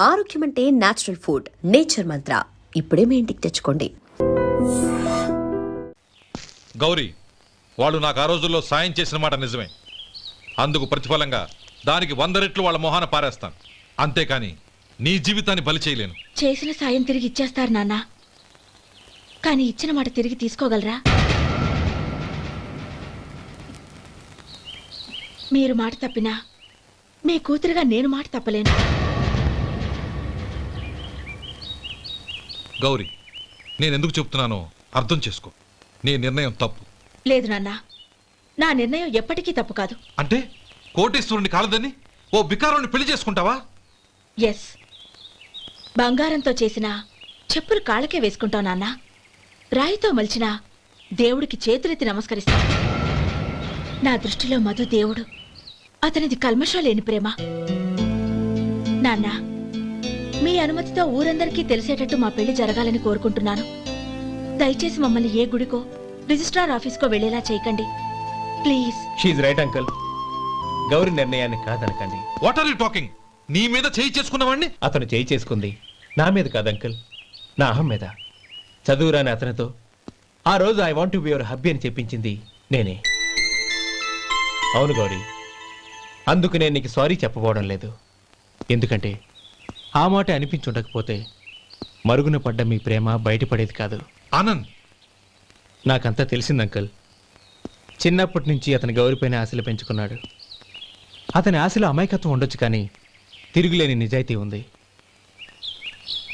ఆరోగ్యం అంటే natural food. Nature మంత్ర ఇప్పుడే మీ ఇంటికి తెచ్చుకోండి. గౌరీ, వాళ్ళు నాకు ఆ రోజుల్లో సాయం చేసిన మాట నిజమే. అందుకు ప్రతిఫలంగా దానికి 100 రెట్లు వాళ్ళ మొహాన పారేస్తాను. అంతేకాని నీ జీవితాన్ని బలి చేయలేను. చేసిన సాయం తిరిగి ఇచ్చేస్తారు నాన్న, కానీ ఇచ్చిన మాట తిరిగి తీసుకోగలరా? మీరు మాట తప్పినా మీ కూతురుగా నేను మాట తప్పలేను. గౌరీ, నేనెందుకు చెప్తున్నానో అర్థం చేసుకో. నీ నిర్ణయం తప్పు. లేదు నాన్న, నా నిర్ణయం ఎప్పటికీ తప్పు కాదు. అంటే కోటేశ్వరుని కాలదని ఓ బికారుని పెళ్లి చేసుకుంటావా? ఎస్, బంగారంతో చేసిన చెప్పులు కాళ్ళకే వేసుకుంటావు నాన్న. రాయితో మలిచిన దేవుడికి చేతులెత్తి నమస్కరిస్తా. నా దృష్టిలో మధు దేవుడు, అతనిది కల్మషం లేని ప్రేమ. నాన్న, మీ అనుమతితో ఊరందరికీ తెలిసేటట్టు మా పెళ్లి జరగాలని కోరుకుంటున్నాను. దయచేసి మమ్మల్ని ఏ గుడికో రిజిస్ట్రార్ ఆఫీస్కో వెళ్లేలా చేయకండి ప్లీజ్. షీఈ్ రైట్ అంకుల్. గౌరీ నిర్ణయాన్ని కాదనకండి. What are you talking? నీ మీద చేయి చేసుకున్నవాడిని అతను చేయి చేసుకుంది నా మీద కాదు అంకుల్, నా అహం మీద. చదువురాని అతనితో ఆ రోజు I want to be your hubby అని చెప్పించింది నేనే. అవును గౌరీ, అందుకు నేను నీకు సారీ చెప్పబోవడం లేదు. ఎందుకంటే ఆ మాట అనిపించుండకపోతే మరుగున పడ్డ మీ ప్రేమ బయటపడేది కాదు. ఆనంద్, నాకంతా తెలిసింది అంకుల్. చిన్నప్పటి నుంచి అతని గౌరీపైన ఆశలు పెంచుకున్నాడు. అతని ఆశలో అమాయకత్వం ఉండొచ్చు, కానీ తిరుగులేని నిజాయితీ ఉంది.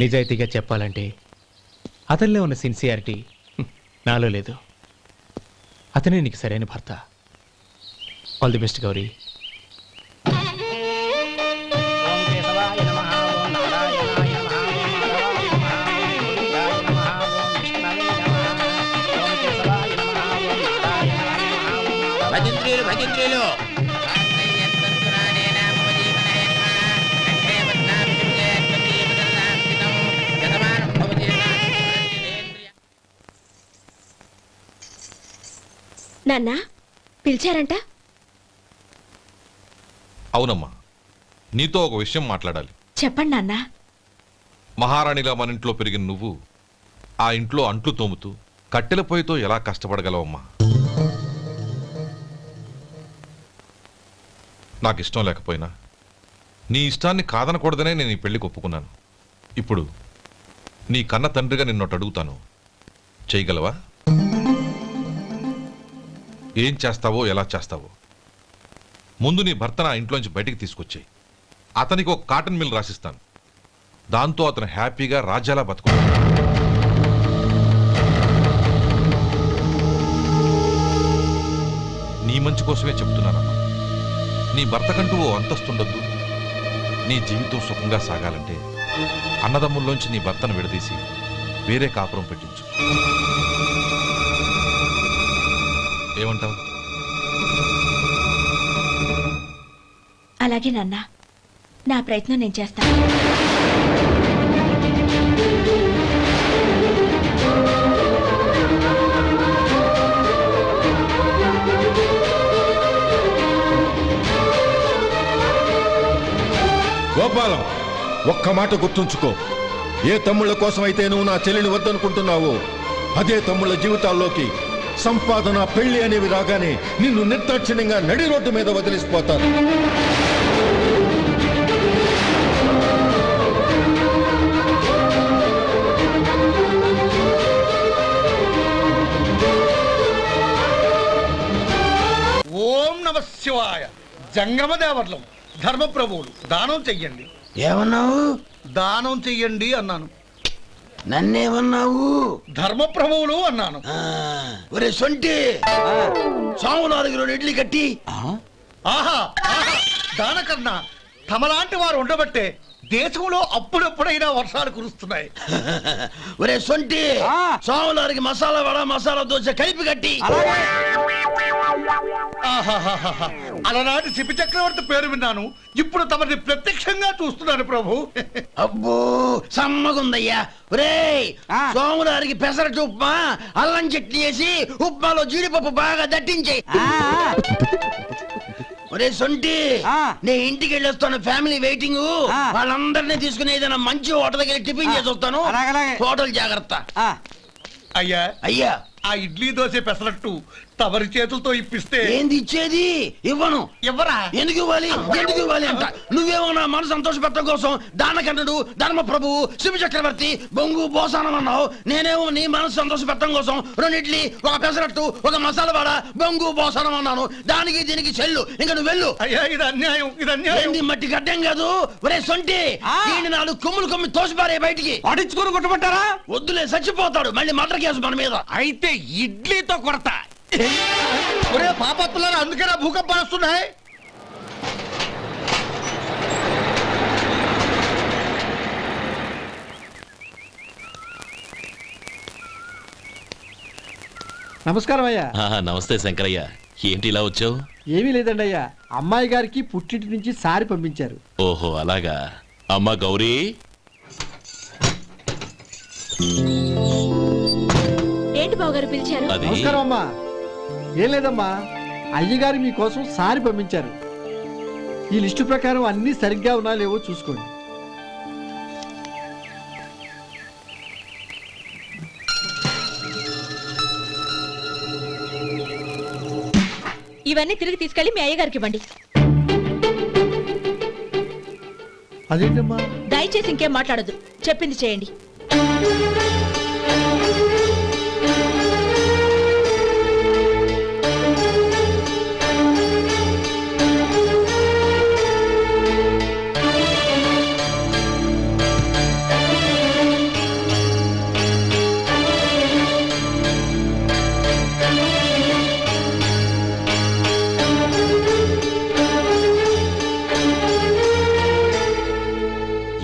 నిజాయితీగా చెప్పాలంటే అతనిలో ఉన్న సిన్సియారిటీ నాలో లేదు. అతనే నీకు సరైన భర్త. All the best Gauri. నాన్న, పిలిచారంట? అవునమ్మా, నీతో ఒక విషయం మాట్లాడాలి. చెప్పండి నాన్న. మహారాణిగా మన ఇంట్లో పెరిగిన నువ్వు ఆ ఇంట్లో అంట్లు తోముతూ కట్టెల పొయ్యితో ఎలా కష్టపడగలవమ్మా? నాకు ఇష్టం లేకపోయినా నీ ఇష్టాన్ని కాదనకూడదనే నేను ఈ పెళ్లికి ఒప్పుకున్నాను. ఇప్పుడు నీ కన్న తండ్రిగా నిన్నొట్టు అడుగుతాను, చేయగలవా? ఏం చేస్తావో, ఎలా చేస్తావో ముందు నీ భర్తను ఆ ఇంట్లోంచి బయటికి తీసుకొచ్చాయి. అతనికి ఒక కాటన్ మిల్ రాసిస్తాను. దాంతో అతను హ్యాపీగా రాజ్యాలా బతుకుతాడు. నీ మంచి కోసమే చెప్తున్నానమ్మా. నీ భర్తకంటూ ఓ అంతస్తుండద్దు. నీ జీవితం సుఖంగా సాగాలంటే అన్నదమ్ముల్లోంచి నీ భర్తను విడదీసి వేరే కాపురం పెట్టించు. ఏమంటావు? అలాగే నాన్న, నా ప్రయత్నం నేను చేస్తాను. గోపాలం, ఒక్క మాట గుర్తుంచుకో. ఏ తమ్ముళ్ళ కోసం అయితే నువ్వు నా చెల్లిని వద్దనుకుంటున్నావో అదే తమ్ముళ్ళ జీవితాల్లోకి సంపాదన, పెళ్లి అనేవి రాగానే నిన్ను నిర్దాక్షిణ్యంగా నడి రోడ్డు మీద వదిలిసిపోతారు. ఓం నమ శివాయ. జంగమదేవర్లం, ధర్మప్రభువులు, దానం చెయ్యండి. ఏమన్నావు? దానం చెయ్యండి అన్నాను. నన్నేమన్నావు? ధర్మప్రభువులు అన్నాను. ఒరే సొంటి, సాము 4 ఇడ్లీ కట్టి. ఆహా ఆహా, దానకన్నా తమలాంటి వారు ఉండబట్టే దేశంలో అప్పుడెప్పుడైనా వర్షాలు కురుస్తున్నాయి. ఒరే సొంటి, సాము 4 మసాలా వడ, మసాలా దోశ కలిపి కట్టి. ఆహాహాహా, అలనాటి శిపి చక్రవర్తి పేరు విన్నాను, ఇప్పుడు తమని ప్రత్యక్షంగా చూస్తున్నాను ప్రభు. అబ్బో సమ్మగుందయ్యా. ఒరే సోములారికి పెసరట్టు ఉప్మా, అల్లం చట్నీ వేసి ఉప్మాలో జీడిపప్పు బాగా దట్టించే. ఒరే సొంటి నే ఇంటికి వెళ్ళొస్తాను, ఫ్యామిలీ వెయిటింగ్. వాళ్ళందరినీ తీసుకుని ఏదైనా మంచి హోటల్ దగ్గర టిఫిన్ చేసి వస్తాను. హోటల్ జాగ్రత్త. అయ్యా అయ్యా, ఆ ఇడ్లీ దోశ పెసరట్టు తమరి చేతులతో ఇప్పిస్తే ఏంది ఇచ్చేది? ఇవ్వను. ఎవరా ఎందుకు ఇవ్వాలి? ఎందుకు ఇవ్వాలి అంట? నువ్వేమన్నా మన సంతోష పెట్టడం కోసం దానకంటుడు, ధర్మ ప్రభువు, శివ చక్రవర్తి, బొంగు బోసానం అన్నావు. నేనేమో నీ మనసు సంతోష పెట్టడం కోసం 2 ఇడ్లీ, ఒక పెసరట్టు, ఒక మసాలా వాడ, బొంగు బోసానం అన్నాను. దానికి దీనికి చెల్లు. ఇంకా నువ్వు వెళ్ళు. అయ్యా ఇది అన్యాయం, ఇది అన్యాయం. ఏంది మట్టి గడ్డం కాదు. ఒరే సొంటి, ఈయన 4 కొమ్ములు తోసిపారే బయటికి. పడించుకొని కొట్టమంటారా? వద్దులే, చచ్చిపోతాడు. మళ్ళీ మర్డర్ కేసు మన మీద. అయితే ఇడ్లీతో కొడతా. ఒరే పాపత్తులారా, అందుకేనా భూకంపాలు వస్తున్నాయి? నమస్కారం అయ్యా. నమస్తే శంకరయ్య, ఏంటి ఇలా వచ్చావు? ఏమీ లేదండి అయ్యా, అమ్మాయి గారికి పుట్టింటి నుంచి సారి పంపించారు. ఓహో అలాగా. అమ్మా గౌరీ, ఏంటి బావగారు పిలిచారు? అది నమస్కారం అమ్మా. ఏం లేదమ్మా, అయ్యగారు మీకోసం సారి పంపించారు. ఈ లిస్టు ప్రకారం అన్ని సరిగ్గా ఉన్నా లేవో చూసుకోండి. ఇవన్నీ తిరిగి తీసుకెళ్లి మీ అయ్యగారికి ఇవ్వండి. అదేంటమ్మా? దయచేసి ఇంకేం మాట్లాడొద్దు, చెప్పింది చేయండి.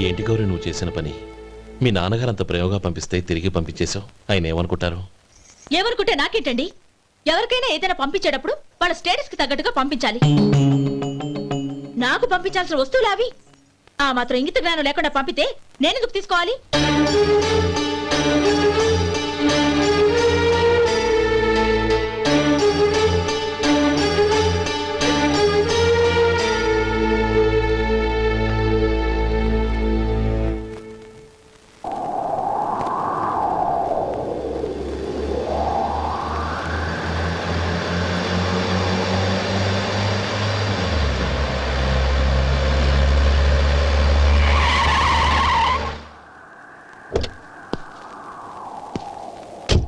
ఏంటి గౌరీ నువ్వు చేసిన పని? మీ నాన్నగారు అంత ప్రేమగా పంపిస్తే తిరిగి పంపించేశావు. ఆయన ఏమనుకుంటారు? ఎవరుకుంటే నాకేంటండి? ఎవరికైనా ఏదైనా పంపించేటప్పుడు వాళ్ళ స్టేటస్ కి తగ్గట్టుగా పంపించాలి. నాకు పంపించాల్సిన వస్తువులు అవి. ఆ మాత్రం ఇంగిత జ్ఞానం లేకుండా పంపితే నేనెందుకు తీసుకోవాలి?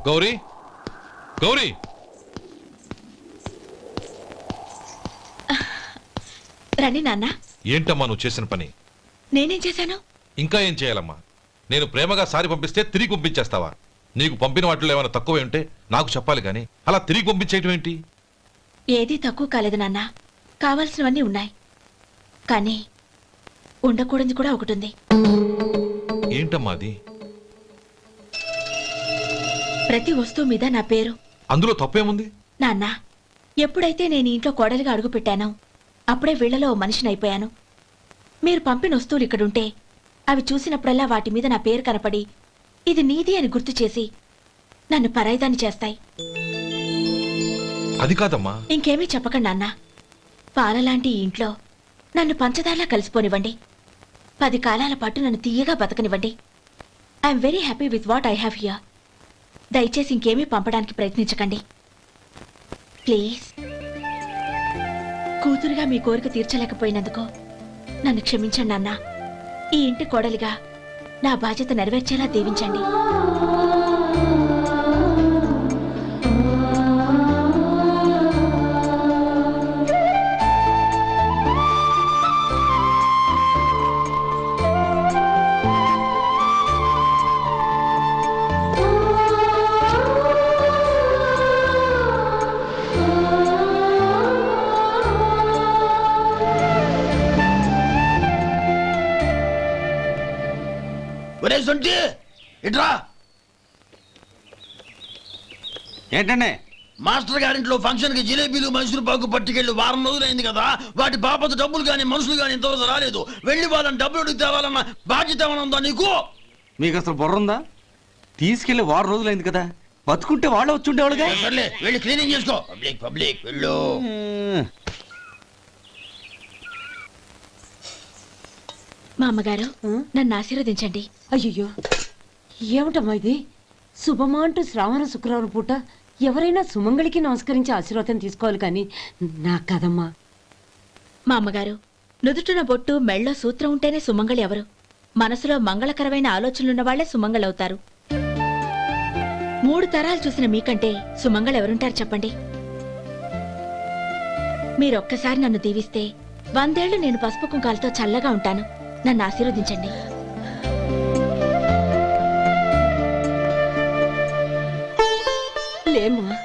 గౌరీ, గౌరీ, రండి నాన్న. ఏంటమ్మా నువ్వు చేసిన పని? నేనేం చేశాను? ఇంకా ఏం చేయాలమ్మా? నేను ప్రేమగా సారి పంపిస్తే తిరిగి పంపించేస్తావా? నీకు పంపిన వాటిలో ఏమైనా తక్కువ ఉంటే నాకు చెప్పాలి కానీ అలా తిరిగి పంపించేయటం ఏంటి? ఏదీ తక్కువ కాలేదు నాన్న, కావాల్సినవన్నీ ఉన్నాయి. కానీ ఉండకూడదు కూడా ఒకటి ఉంది. ఏంటమ్మా అది? ప్రతి వస్తువు మీద నా పేరు. అందులో తప్పేముంది? నాన్న, ఎప్పుడైతే నేను ఇంట్లో కోడలిగా అడుగు పెట్టానో అప్పుడే వీళ్లలో ఓ మనిషిని అయిపోయాను. మీరు పంపిన వస్తువులు ఇక్కడుంటే అవి చూసినప్పుడల్లా వాటి మీద నా పేరు కనపడి ఇది నీది అని గుర్తు చేసి నన్ను పరాయిదాన్ని చేస్తాయి. అది కాదమ్మా. ఇంకేమీ చెప్పకండి నాన్న. పాలలాంటి ఈ ఇంట్లో నన్ను పంచదారలా కలిసిపోనివ్వండి. 10 కాలాల పాటు నన్ను తీయగా బతకనివ్వండి. I'm very happy with what I have here. దయచేసి ఇంకేమీ పంపడానికి ప్రయత్నించకండి ప్లీజ్. కూతురుగా మీ కోరిక తీర్చలేకపోయినందుకు నన్ను క్షమించండి నాన్న. ఈ ఇంటి కోడలిగా నా బాధ్యత నెరవేర్చేలా దీవించండి. ఒరే సొంటి, ఇట్రా. ఏంటండి? మాస్టర్ గారింట్లో ఫంక్షన్ కి జిలేబీలు, మైసూరు పాకు పట్టుకెళ్ళి 1 వారం రోజులైంది కదా. వాటి బాపత డబ్బులు కానీ మనుషులు కానీ ఇంతవరకు రాలేదు. వెళ్ళి వాళ్ళని డబ్బులు అడిగి తేవాలన్న బాధ్యత ఏమైనా ఉందా నీకు? మీకు అసలు బుర్ర ఉందా? తీసుకెళ్లి 1 వారం రోజులైంది కదా, బతుకుంటే వాళ్ళు వచ్చి ఉండేవాళ్ళుగా. సర్లే, వెళ్ళి క్లీనింగ్ చేసుకో. పబ్లిక్ పబ్లిక్ వెళ్ళు. మా అమ్మగారు నన్ను ఆశీర్వదించండి. అయ్యో ఏమిటమ్మా ఇది? శుభమా అంటూ శ్రావణ శుక్రవారం పూట ఎవరైనా సుమంగళికి నమస్కరించి ఆశీర్వాదం తీసుకోవాలి కానీ నాకు కదమ్మా. మా అమ్మగారు, నుదుటిన బొట్టు మెళ్ళో సూత్రం ఉంటేనే సుమంగళి ఎవరు? మనసులో మంగళకరమైన ఆలోచనలున్న వాళ్లే సుమంగళవుతారు. 3 తరాలు చూసిన మీకంటే సుమంగళ ఎవరుంటారు చెప్పండి? మీరొక్కసారి నన్ను దీవిస్తే 100 ఏళ్లు నేను పసుపు కుంకాలతో చల్లగా ఉంటాను. నన్ను ఆశీర్వదించండి. లేమ్మా.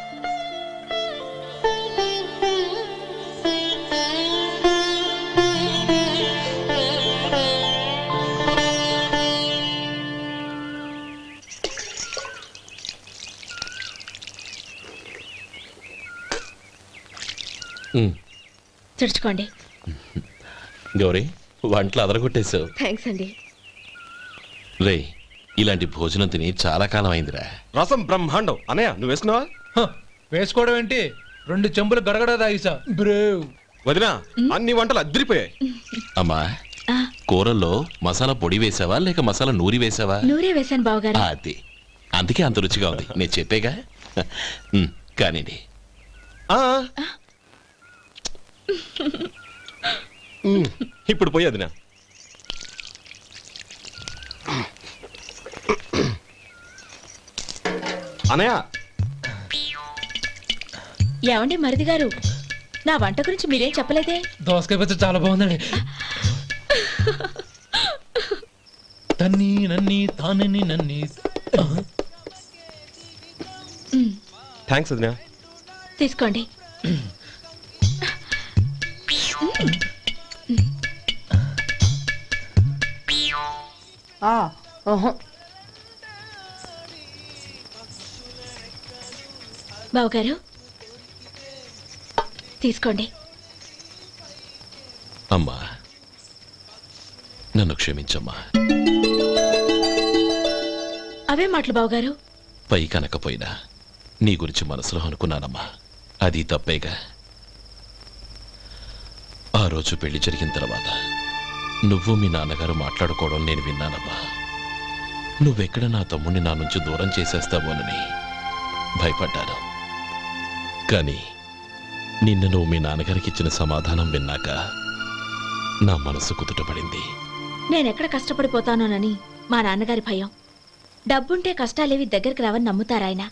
తుడుచుకోండి. గౌరీ, వంటలు అదరగొట్టేశావు. థ్యాంక్స్ అండి. రే, ఇలాంటి భోజనం తిని చాలా కాలం అయిందిరా. రసం బ్రహ్మాండం. అనయ్య నువ్వు వేసుకున్నావా? వేసుకోవడం ఏంటి, 2 చెంబులు గడగడ తాగిసా బ్రేవ్. వదినా, అన్ని వంటలు అద్దరిపోయాయి. అమ్మా, ఆ, కూరల్లో మసాలా పొడి వేసావా లేక మసాలా నూరి వేసావా? నూరే వేశాను బావగారు. అది అందుకే అంత రుచిగా ఉంది. నేను చెప్పేగా. కానివ్వండి. ఆ. ఇప్పుడు పోయి వదినా. అనయ్య, ఏమండి మరిది గారు, నా వంట గురించి మీరేం చెప్పలేదే? దోసకాయ పచ్చడి చాలా బాగుందండి. తన్ని నన్ని తానని నన్ని. థ్యాంక్స్ వదినా. తీసుకోండి. బావగారు, తీసుకోండి. అమ్మా, నన్ను క్షమించమ్మా. అవే మాటలు బావగారు. పై కనకపోయినా నీ గురించి మనసులో అనుకున్నానమ్మా. అది తప్పేగా. ఆ రోజు పెళ్లి జరిగిన తర్వాత నువ్వు మీ నాన్నగారు మాట్లాడుకోవడం నేను విన్నానమ్మా. నువ్వెక్కడ నా తమ్ముడిని నా నుంచి దూరం చేసేస్తావోనని భయపడ్డాను. కానీ నిన్న నువ్వు మీ నాన్నగారికి ఇచ్చిన సమాధానం విన్నాక నా మనసు కుదుటపడింది. నేనెక్కడ కష్టపడిపోతానోనని మా నాన్నగారి భయం. డబ్బుంటే కష్టాలేవి దగ్గరికి రావని నమ్ముతారాయన.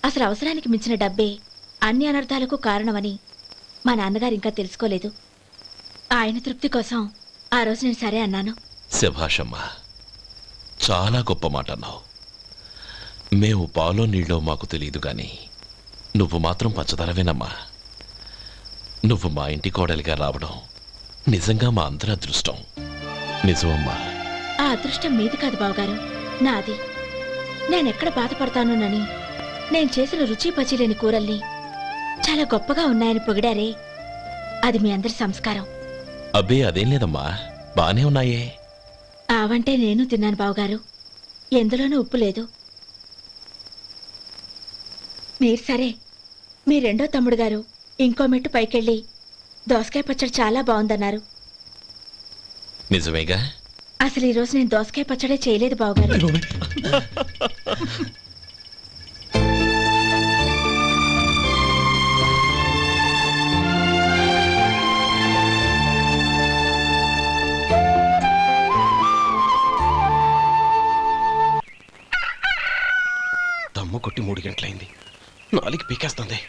అసలు అవసరానికి మించిన డబ్బే అన్ని అనర్థాలకు కారణమని మా నాన్నగారు ఇంకా తెలుసుకోలేదు. ఆయన తృప్తి కోసం ఆ రోజు నేను సరే అన్నాను. శభాషమ్మా, చాలా గొప్ప మాట అన్నావు. మేము పాలో నీళ్ళో మాకు తెలియదు గాని నువ్వు మాత్రం పచ్చదనవేనమ్మా. నువ్వు మా ఇంటి కోడలిగా రావడం నిజంగా మా అందరి అదృష్టం. నిజమమ్మా. ఆ అదృష్టం మీది కాదు బావగారు, నాది. నేనెక్కడ బాధపడతానోనని నేను చేసిన రుచి పచిలేని కూరల్ని చాలా గొప్పగా ఉన్నాయని పొగిడారే, అది మీ అందరి సంస్కారం. అబ్బే అదేం లేదమ్మా, బానే ఉన్నాయే. ఆవంటే నేను తిన్నాను బావగారు, ఎందులోనూ ఉప్పు లేదు. మీరు సరే, మీ రెండో తమ్ముడు గారు ఇంకో మెట్టు పైకెళ్ళి దోసకాయ పచ్చడి చాలా బాగుందన్నారు. నిజమేగా? అసలు ఈరోజు నేను దోసకాయ పచ్చడే చేయలేదు బావగారు. దమ్ము కొట్టి 3 గంటలైంది. 4కి పీకేస్తుంది.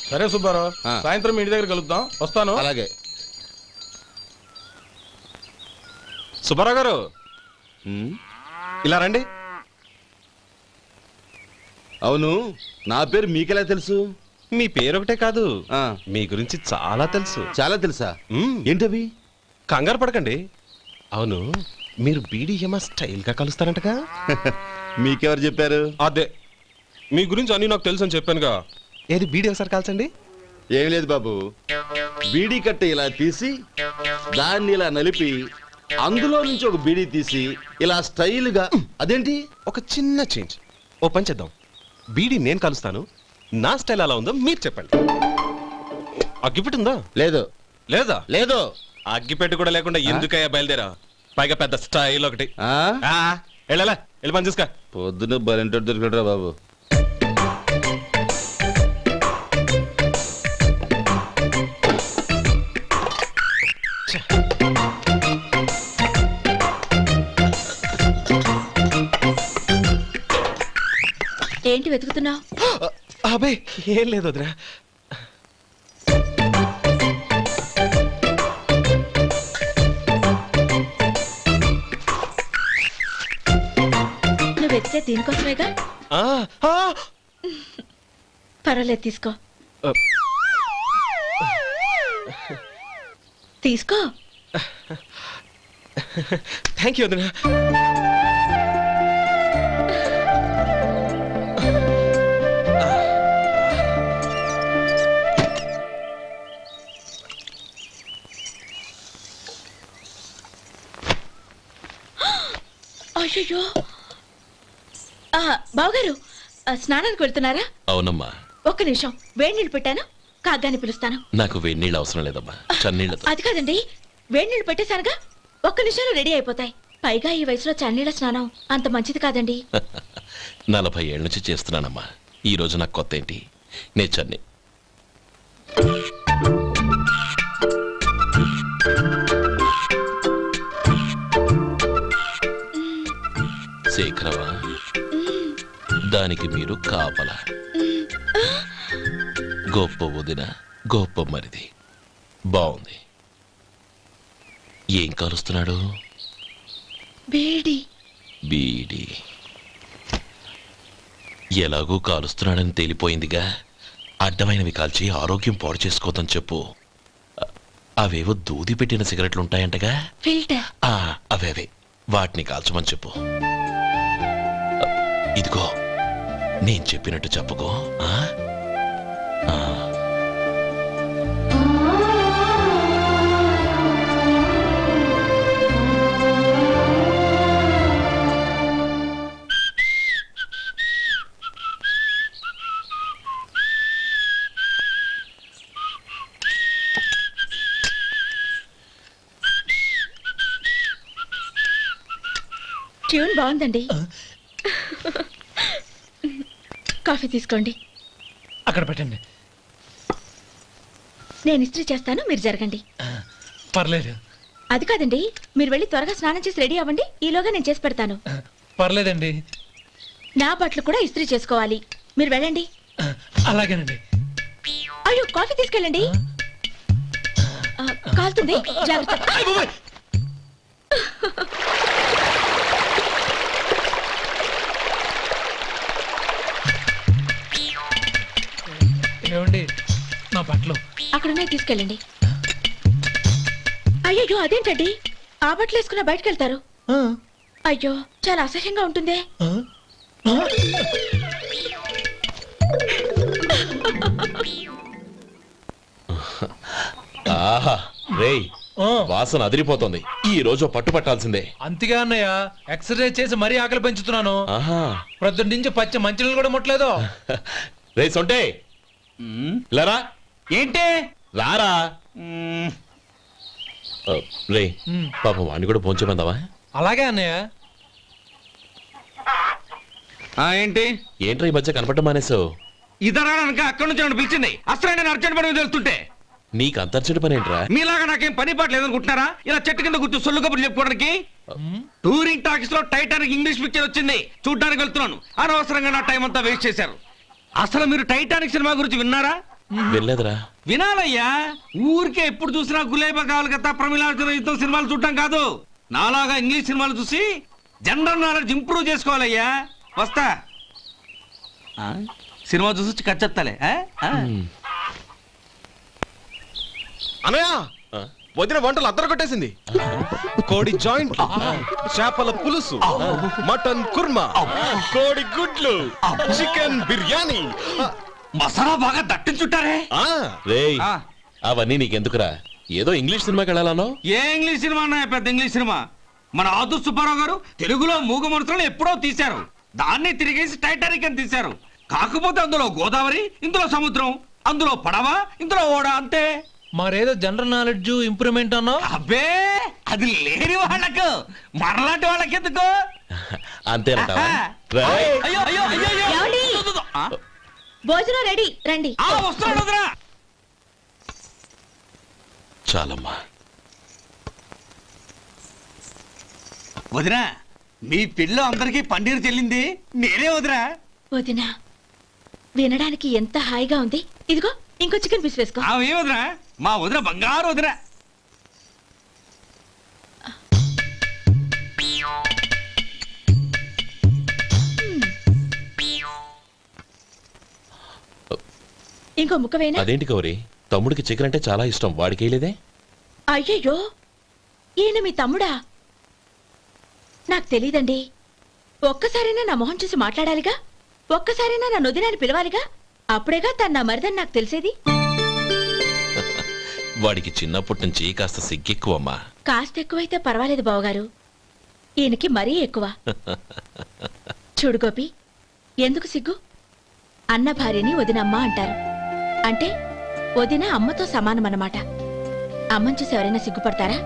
సరే సుబ్బారావు, సాయంత్రం ఇంటి దగ్గర కలుద్దాం. వస్తాను. అలాగే. సుబ్బారావు గారు, ఇలా రండి. అవును, నా పేరు మీకెలా తెలుసు? మీ పేరు ఒకటే కాదు, మీ గురించి చాలా తెలుసు. చాలా తెలుసా? ఏంటవి? కంగారు పడకండి. అవును, మీరు బీడీఎం స్టైల్ గా కలుస్తారంటగా? మీకెవరు చెప్పారు? అదే, మీ గురించి అన్ని నాకు తెలుసు అని చెప్పానుగా. ఏది బీడీ ఒకసారి కాల్చండి. ఏం లేదు బాబు, బీడీ కట్ట ఇలా తీసి దాన్ని ఇలా నలిపి అందులో నుంచి ఒక బీడీ తీసి ఇలా స్టైల్గా. అదేంటి? ఒక చిన్న చేంజ్. ఓ పని చేద్దాం, బీడీ నేను కలుస్తాను, నా స్టైల్ అలా ఉందో మీరు చెప్పండి. ఆ గిఫ్ట్ ఉందా? లేదు. లేదా? లేదు. అగ్గిపెట్టి కూడా లేకుండా ఎందుకయ్యా బయలుదేరా? పైగా పెద్ద స్టైల్ ఒకటి. వెళ్ళాలా, వెళ్ళి పని చూసుకో. పొద్దున బరింటో దొరికడరా బాబు. ఏంటి వెతుకుతున్నావు? అబే ఏం లేదు వదినా. నువ్వు వెతికే దీనికోసమేగా. ఆ, ఆ, పర్వాలేదు, తీసుకో. తీసుకో. థ్యాంక్ యూ వదినా. అయ్యో, బావగారు స్నానానికి వెళ్తున్నారా? అవునమ్మా. ఒక్క నిమిషం, వేడి నీళ్ళు పెట్టాను, కాగ్గాని పిలుస్తాను. నాకు వేడినీళ్ళు అవసరం లేదమ్మా, చన్నీళ్ళతో. అది కాదండి, వేడి నీళ్ళు పెట్టేశానుగా, ఒక్క నిమిషంలో రెడీ అయిపోతాయి. పైగా ఈ వయసులో చన్నీళ్ళ స్నానం అంత మంచిది కాదండి. 40 ఏళ్ళ నుంచి చేస్తున్నానమ్మా. ఈ రోజు నాకు కొత్త ఏంటి? నే చన్ని. శేఖరవా, దానికి మీరు కాపలా. గొప్ప వదిన, గొప్ప మరిది. బాగుంది. ఏం కాలుస్తున్నాడు? బీడి. బీడి ఎలాగూ కాలుస్తున్నాడని తేలిపోయిందిగా. అడ్డమైనవి కాల్చి ఆరోగ్యం పాడు చేసుకోదని చెప్పు. అవేవో దూది పెట్టిన సిగరెట్లు ఉంటాయంటగా. ఫిల్టర్. అవే వాటిని కాల్చమని చెప్పు. ఇదిగో, నేను చెప్పినట్టు చెప్పుకో. ట్యూన్ బాగుందండి. కాఫీ తీసుకోండి. అక్కడ పెట్టండి. నేను ఇస్త్రీ చేస్తాను, మీరు జరగండి. పర్లేదు. అది కాదండి, మీరు వెళ్ళి త్వరగా స్నానం చేసి రెడీ అవ్వండి, ఈలోగా నేను చేసి పెడతాను. పర్లేదండి. నా బట్టలు కూడా ఇస్త్రీ చేసుకోవాలి, మీరు వెళ్ళండి. అలాగేనండి. అయ్యో, కాఫీ తీసుకెళ్ళండి. కాలుతుంది, జాగ్రత్త. ఏమండి, నా బట్టలు అక్కడున్నాయి, తీసుకెళ్ళండి. అయ్యో, అదేంటండి, ఆ బట్టలు వేసుకున్న బయటకు వెళ్తారు? అయ్యో, చాలా అసహ్యంగా ఉంటుందే. ఆహా రేయ్, వాసన అదిరిపోతుంది. ఈ రోజు పట్టు పట్టాల్సిందే. అంతగా అన్నయ్య, ఎక్సర్సైజ్ చేసి మరీ ఆకలి పెంచుతున్నాను. ప్రొద్దున నుంచి పచ్చ మంచినీళ్ళు కూడా ముట్టలేదు. రే సొంటే, లరా. ఏంటి? రారా. రే, పాపం వాడిని కూడా పోంచమందావా? అలాగే అన్నయ్య. ఏంటి? ఏంట్రా ఈ మధ్య కనపడటం మానేసావు? ఇద్దరా అక్కడి నుంచి నన్ను పిలిచింది. అసలు నేను అర్జెంట్ పని వెళ్తుంటే నీకు అంతర్చడి పని ఏంట్రా? మీలాగా నాకేం పని పాట లేదనుకుంటున్నారా? ఇలా చెట్టు కింద కూర్చో సొల్లు కబుర్లు చెప్పుకోవడానికి. టూరింగ్ టాకీస్ లో టైటానిక్ ఇంగ్లీష్ పిక్చర్ వచ్చింది, చూడ్డానికి వెళ్తున్నాను. అనవసరంగా నా టైం అంతా వేస్ట్ చేశారు. అసలు మీరు టైటానిక్ సినిమా గురించి విన్నారా? వెళ్ళలేదురా. వినాలయ్యా. ఊరికే ఎప్పుడు చూసినా గులేబా కావాలి కదా, ప్రమిళార్జున యుద్ధం సినిమాలు చూడటం కాదు. నాలాగా ఇంగ్లీష్ సినిమాలు చూసి జనరల్ నాలెడ్జ్ ఇంప్రూవ్ చేసుకోవాలయ్యా. వస్తా. సినిమా చూసి కచ్చెత్తాలే. అనయ్య, వదిన వంటలు అద్దరు కొట్టేసింది. కోడి జాయింట్, చేపల పులుసు, మటన్ కుర్మా, కోడి గుడ్లు, చికెన్ బిర్యానీ, మసాలా బాగా దట్టించుంటారే. రేయ్, అవన్నీ నీకెందుకురా? ఏదో ఇంగ్లీష్ సినిమాకి వెళ్ళాలనో. ఏ ఇంగ్లీష్ సినిమా అన్నా? పెద్ద ఇంగ్లీష్ సినిమా. మన ఆదు సుబ్బారావు గారు తెలుగులో మూగ మనుషులను ఎప్పుడో తీశారు. దాన్ని తిరిగేసి టైటానిక్ అని తీశారు. కాకపోతే అందులో గోదావరి, ఇందులో సముద్రం, అందులో పడవ, ఇందులో ఓడ, అంతే. మరేదో జనరల్ నాలెడ్జ్ ఇంప్రూవ్మెంట్ అన్నావు. అబ్బే అది లేని వాళ్ళకు మరలాంటి వాళ్ళకి ఎందుకు అంతేనంటావా? రేయ్. అయ్యో అయ్యో అయ్యో అయ్యో. ఏమండి? ఆ, భోజనం రెడీ రండి. ఆ, వస్తున్నాడు వదరా. చాలమ్మా. వదినా మీ పిల్ల అందరికీ పన్నీరు చెల్లింది నేనే వదినా. వదినా వినడానికి ఎంత హాయిగా ఉంది. ఇదిగో ఇంకో చికెన్ పీస్ వేసుకో. ఏ వదినా మా వదిన బంగారు వదినా. ఇంకో ముక్క వేయనా? అదేంటి గౌరీ, తమ్ముడికి చికెన్ అంటే చాలా ఇష్టం, వాడికి వేయలేదే? అయ్యయ్యో ఈయన మీ తమ్ముడా? నాకు తెలీదండి. ఒక్కసారైనా నా మొహం చూసి మాట్లాడాలిగా, ఒక్కసారైనా నా నొదినాన్ని పిలవాలిగా, అప్పుడేగా తన నా మరిదని నాకు తెలిసేది. వాడికి చిన్నప్పటి నుంచి కాస్త సిగ్గెక్కువమ్మా. కాస్త ఎక్కువైతే పర్వాలేదు బావగారు, ఈయనకి మరీ ఎక్కువ. చూడు గోపి, ఎందుకు సిగ్గు? అన్న భార్యని వదినమ్మ అంటారు. అంటే వదిన అమ్మతో సమానమన్నమాట. అమ్మని చూసి ఎవరైనా సిగ్గుపడతారా?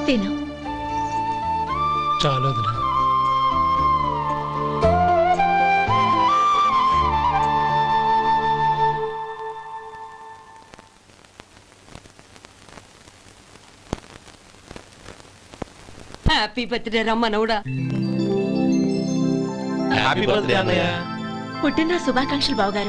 తిను. చాలా వదినా. హ్యాపీ బర్త్డే రమ్మనవుడా. హ్యాపీ బర్త్డే అన్నయ్య. పుట్టినరోజు శుభాకాంక్షలు బావగారు.